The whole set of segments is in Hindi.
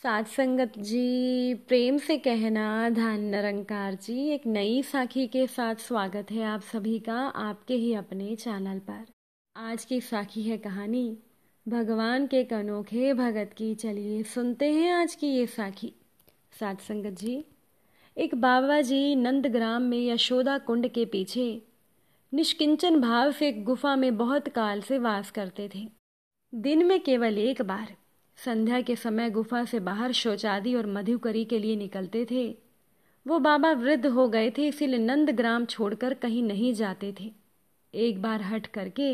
साथ संगत जी, प्रेम से कहना धन निरंकार जी। एक नई साखी के साथ स्वागत है आप सभी का आपके ही अपने चैनल पर। आज की साखी है कहानी भगवान के अनोखे भगत की। चलिए सुनते हैं आज की ये साखी। साथ संगत जी, एक बाबा जी नंदग्राम में यशोदा कुंड के पीछे निष्किंचन भाव से एक गुफा में बहुत काल से वास करते थे। दिन में केवल एक बार संध्या के समय गुफा से बाहर शौचादि और मधुकरी के लिए निकलते थे। वो बाबा वृद्ध हो गए थे, इसीलिए नंदग्राम छोड़कर कहीं नहीं जाते थे। एक बार हट करके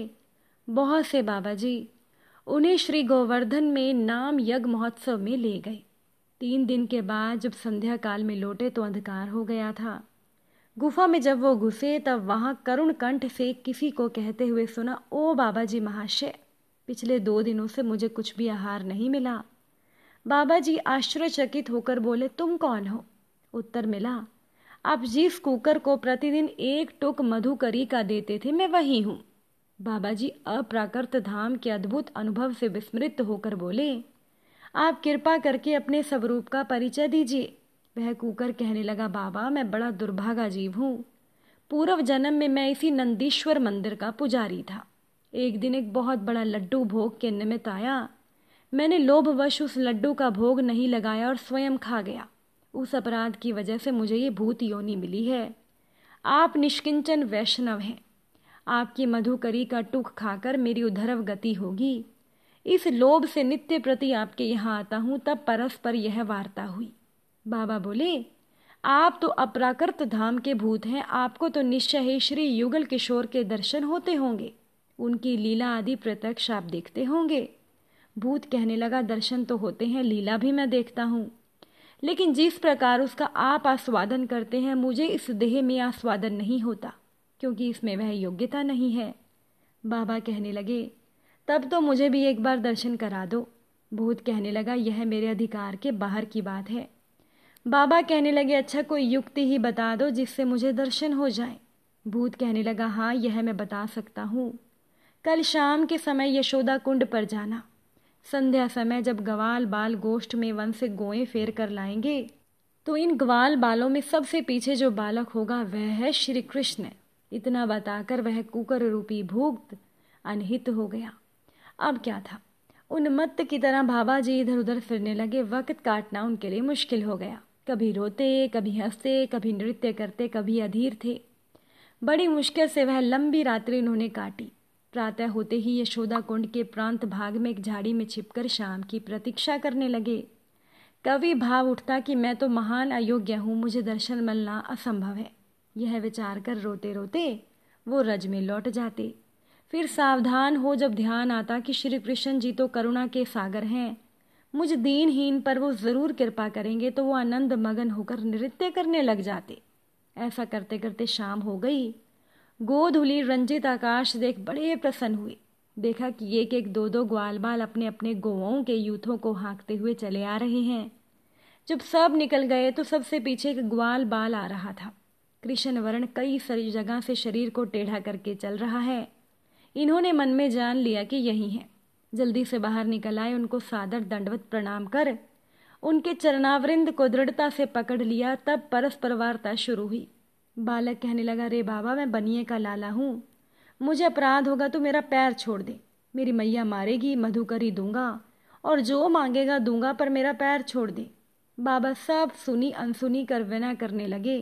बहुत से बाबा जी उन्हें श्री गोवर्धन में नाम यज्ञ महोत्सव में ले गए। 3 दिन के बाद जब संध्या काल में लौटे तो अंधकार हो गया था। गुफा में जब वो घुसे तब वहां करुण कंठ से किसी को कहते हुए सुना, ओ बाबा जी महाशय, पिछले 2 दिनों से मुझे कुछ भी आहार नहीं मिला। बाबा जी आश्चर्यचकित होकर बोले, तुम कौन हो? उत्तर मिला, आप जिस कुकर को प्रतिदिन 1 टुक मधुकरी का देते थे, मैं वही हूं। बाबा जी अप्राकृत धाम के अद्भुत अनुभव से विस्मृत होकर बोले, आप कृपा करके अपने स्वरूप का परिचय दीजिए। वह कुकर कहने लगा, बाबा मैं बड़ा दुर्भागा जीव हूं। पूर्व जन्म में मैं इसी नंदीश्वर मंदिर का पुजारी था। एक दिन एक बहुत बड़ा लड्डू भोग के निमित्त आया। मैंने लोभवश उस लड्डू का भोग नहीं लगाया और स्वयं खा गया। उस अपराध की वजह से मुझे ये भूत योनि मिली है। आप निष्किंचन वैष्णव हैं। आपकी मधुकरी का टुक खाकर मेरी उधरव गति होगी। इस लोभ से नित्य प्रति आपके यहाँ आता हूँ। तब परस्पर यह वार्ता हुई। बाबा बोले, आप तो अप्राकृत धाम के भूत हैं, आपको तो निश्चय ही श्री युगल किशोर के दर्शन होते होंगे। उनकी लीला आदि प्रत्यक्ष आप देखते होंगे। भूत कहने लगा, दर्शन तो होते हैं, लीला भी मैं देखता हूँ, लेकिन जिस प्रकार उसका आप आस्वादन करते हैं मुझे इस देह में आस्वादन नहीं होता, क्योंकि इसमें वह योग्यता नहीं है। बाबा कहने लगे, तब तो मुझे भी एक बार दर्शन करा दो। भूत कहने लगा, यह मेरे अधिकार के बाहर की बात है। बाबा कहने लगे, अच्छा कोई युक्ति ही बता दो जिससे मुझे दर्शन हो जाए। भूत कहने लगा, हाँ यह मैं बता सकता हूँ। कल शाम के समय यशोदा कुंड पर जाना। संध्या समय जब ग्वाल बाल गोष्ठ में वन से गोएं फेर कर लाएंगे तो इन ग्वाल बालों में सबसे पीछे जो बालक होगा वह है श्री कृष्ण। इतना बताकर वह कुकर रूपी भूत अनहित हो गया। अब क्या था, उन्मत्त की तरह बाबा जी इधर उधर फिरने लगे। वक्त काटना उनके लिए मुश्किल हो गया। कभी रोते, कभी हंसते, कभी नृत्य करते, कभी अधीर थे। बड़ी मुश्किल से वह लंबी रात्रि उन्होंने काटी। प्रातः होते ही यशोदा कुंड के प्रांत भाग में एक झाड़ी में छिपकर शाम की प्रतीक्षा करने लगे। कवि भाव उठता कि मैं तो महान अयोग्य हूँ, मुझे दर्शन मिलना असंभव है। यह विचार कर रोते रोते वो रज में लौट जाते। फिर सावधान हो जब ध्यान आता कि श्री कृष्ण जी तो करुणा के सागर हैं, मुझ दीनहीन पर वो जरूर कृपा करेंगे, तो वो आनंद मगन होकर नृत्य करने लग जाते। ऐसा करते करते शाम हो गई। गोधूली रंजित आकाश देख बड़े प्रसन्न हुए। देखा कि एक एक दो दो ग्वाल बाल अपने अपने गौओं के यूथों को हाँकते हुए चले आ रहे हैं। जब सब निकल गए तो सबसे पीछे एक ग्वाल बाल आ रहा था। कृष्ण वर्ण कई सारी जगह से शरीर को टेढ़ा करके चल रहा है। इन्होंने मन में जान लिया कि यही है। जल्दी से बाहर निकल आए, उनको सादर दंडवत प्रणाम कर उनके चरणावृंद को दृढ़ता से पकड़ लिया। तब परस्पर वार्ता शुरू हुई। बालक कहने लगा, रे बाबा मैं बनिए का लाला हूँ, मुझे अपराध होगा तो मेरा पैर छोड़ दे। मेरी मैया मारेगी, मधुकरी दूंगा और जो मांगेगा दूंगा, पर मेरा पैर छोड़ दे। बाबा सब सुनी अनसुनी कर विनय करने लगे,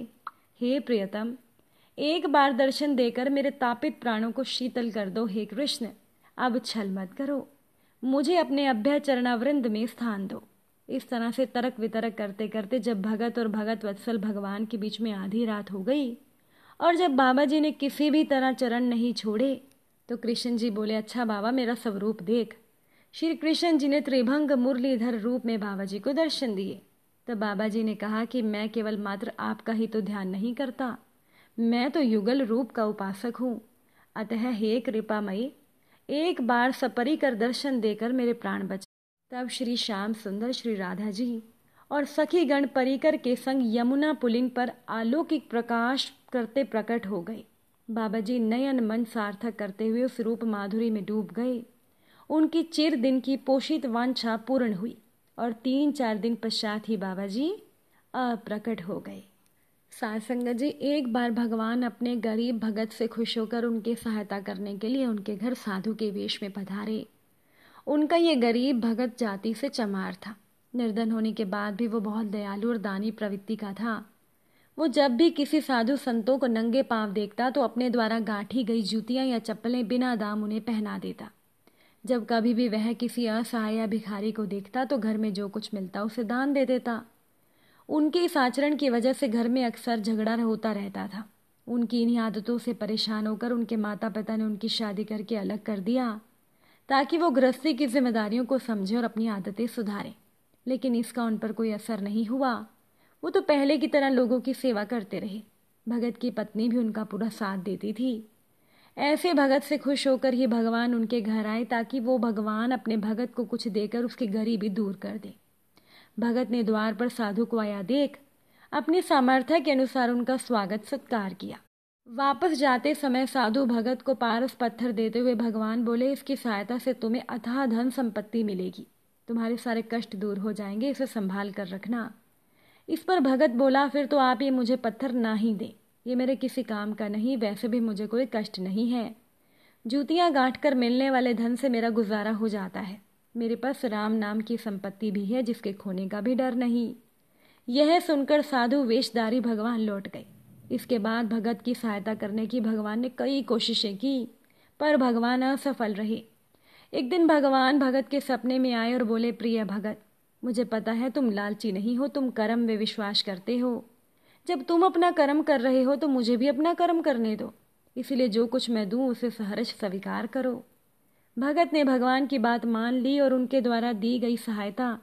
हे प्रियतम, एक बार दर्शन देकर मेरे तापित प्राणों को शीतल कर दो। हे कृष्ण, अब छल मत करो, मुझे अपने अभ्य चरणावृंद में स्थान दो। इस तरह से तर्क वितर्क करते करते जब भगत और भगत वत्सल भगवान के बीच में आधी रात हो गई और जब बाबा जी ने किसी भी तरह चरण नहीं छोड़े तो कृष्ण जी बोले, अच्छा बाबा मेरा स्वरूप देख। श्री कृष्ण जी ने त्रिभंग मुरलीधर रूप में बाबा जी को दर्शन दिए। तब बाबा जी ने कहा कि मैं केवल मात्र आपका ही तो ध्यान नहीं करता, मैं तो युगल रूप का उपासक हूँ। अतः हे कृपामयी, एक बार सपरिकर दर्शन देकर मेरे प्राण बचा। तब श्री श्याम सुंदर, श्री राधा जी और सखी गण परिकर के संग यमुना पुलिन पर अलौकिक प्रकाश करते प्रकट हो गए। बाबा जी नयन मन सार्थक करते हुए उस रूप माधुरी में डूब गए। उनकी चिर दिन की पोषित वांछा पूर्ण हुई और 3-4 दिन पश्चात ही बाबा जी अप्रकट हो गए। साध संगत जी, एक बार भगवान अपने गरीब भगत से खुश होकर उनकी सहायता करने के लिए उनके घर साधु के वेश में पधारे। उनका ये गरीब भगत जाति से चमार था। निर्धन होने के बाद भी वो बहुत दयालु और दानी प्रवृत्ति का था। वो जब भी किसी साधु संतों को नंगे पांव देखता तो अपने द्वारा गांठी गई जूतियां या चप्पलें बिना दाम उन्हें पहना देता। जब कभी भी वह किसी असहाय या भिखारी को देखता तो घर में जो कुछ मिलता उसे दान दे देता। उनके इस आचरण की वजह से घर में अक्सर झगड़ा होता रहता था। उनकी इन्हीं आदतों से परेशान होकर उनके माता पिता ने उनकी शादी करके अलग कर दिया ताकि वो गृहस्थी की जिम्मेदारियों को समझे और अपनी आदतें सुधारे। लेकिन इसका उन पर कोई असर नहीं हुआ। वो तो पहले की तरह लोगों की सेवा करते रहे। भगत की पत्नी भी उनका पूरा साथ देती थी। ऐसे भगत से खुश होकर ही भगवान उनके घर आए ताकि वो भगवान अपने भगत को कुछ देकर उसकी गरीबी दूर कर दे। भगत ने द्वार पर साधु को आया देख अपनी सामर्थ्य के अनुसार उनका स्वागत सत्कार किया। वापस जाते समय साधु भगत को पारस पत्थर देते हुए भगवान बोले, इसकी सहायता से तुम्हें अथाह धन संपत्ति मिलेगी, तुम्हारे सारे कष्ट दूर हो जाएंगे, इसे संभाल कर रखना। इस पर भगत बोला, फिर तो आप ये मुझे पत्थर ना ही दें, ये मेरे किसी काम का नहीं, वैसे भी मुझे कोई कष्ट नहीं है। जूतियां गांठ कर मिलने वाले धन से मेरा गुजारा हो जाता है। मेरे पास राम नाम की संपत्ति भी है जिसके खोने का भी डर नहीं। यह सुनकर साधु वेशधारी भगवान लौट गए। इसके बाद भगत की सहायता करने की भगवान ने कई कोशिशें की पर भगवान असफल रहे। एक दिन भगवान भगत के सपने में आए और बोले, प्रिय भगत, मुझे पता है तुम लालची नहीं हो, तुम कर्म में विश्वास करते हो। जब तुम अपना कर्म कर रहे हो तो मुझे भी अपना कर्म करने दो, इसलिए जो कुछ मैं दूं उसे सहर्ष स्वीकार करो। भगत ने भगवान की बात मान ली और उनके द्वारा दी गई सहायता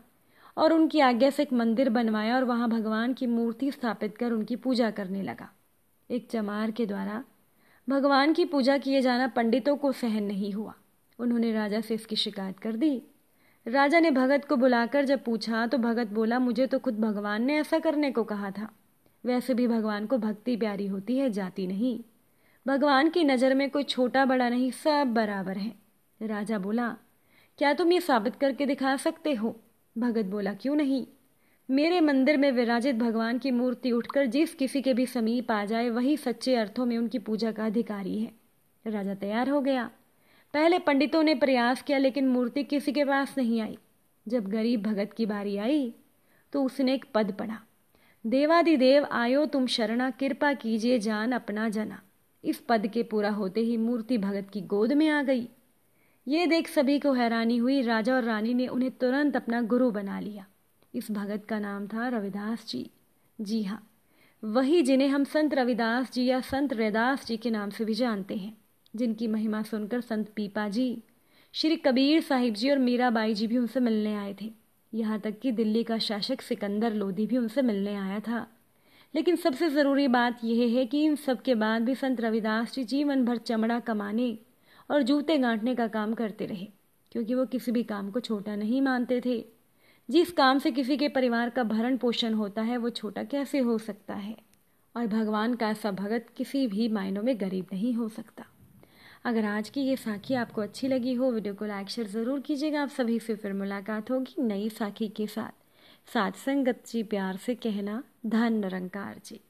और उनकी आज्ञा से एक मंदिर बनवाया और वहां भगवान की मूर्ति स्थापित कर उनकी पूजा करने लगा। एक चमार के द्वारा भगवान की पूजा किए जाना पंडितों को सहन नहीं हुआ। उन्होंने राजा से इसकी शिकायत कर दी। राजा ने भगत को बुलाकर जब पूछा तो भगत बोला, मुझे तो खुद भगवान ने ऐसा करने को कहा था। वैसे भी भगवान को भक्ति प्यारी होती है, जाति नहीं। भगवान की नज़र में कोई छोटा बड़ा नहीं, सब बराबर है। राजा बोला, क्या तुम ये साबित करके दिखा सकते हो? भगत बोला, क्यों नहीं। मेरे मंदिर में विराजित भगवान की मूर्ति उठकर जिस किसी के भी समीप आ जाए वही सच्चे अर्थों में उनकी पूजा का अधिकारी है। राजा तैयार हो गया। पहले पंडितों ने प्रयास किया लेकिन मूर्ति किसी के पास नहीं आई। जब गरीब भगत की बारी आई तो उसने एक पद पढ़ा, देवादिदेव आयो तुम शरणा, कृपा कीजिए जान अपना जना। इस पद के पूरा होते ही मूर्ति भगत की गोद में आ गई। ये देख सभी को हैरानी हुई। राजा और रानी ने उन्हें तुरंत अपना गुरु बना लिया। इस भगत का नाम था रविदास जी। जी हाँ, वही जिन्हें हम संत रविदास जी या संत रैदास जी के नाम से भी जानते हैं, जिनकी महिमा सुनकर संत पीपा जी, श्री कबीर साहिब जी और मीराबाई जी भी उनसे मिलने आए थे। यहाँ तक कि दिल्ली का शासक सिकंदर लोधी भी उनसे मिलने आया था। लेकिन सबसे ज़रूरी बात यह है कि इन सब के बाद भी संत रविदास जी जीवन भर चमड़ा कमाने और जूते गांठने का काम करते रहे, क्योंकि वो किसी भी काम को छोटा नहीं मानते थे। जिस काम से किसी के परिवार का भरण पोषण होता है वो छोटा कैसे हो सकता है? और भगवान का ऐसा भगत किसी भी मायनों में गरीब नहीं हो सकता। अगर आज की ये साखी आपको अच्छी लगी हो, वीडियो को लाइक शेयर ज़रूर कीजिएगा। आप सभी से फिर मुलाकात होगी नई साखी के साथ। साथ संगत जी, प्यार से कहना, धन निरंकार जी।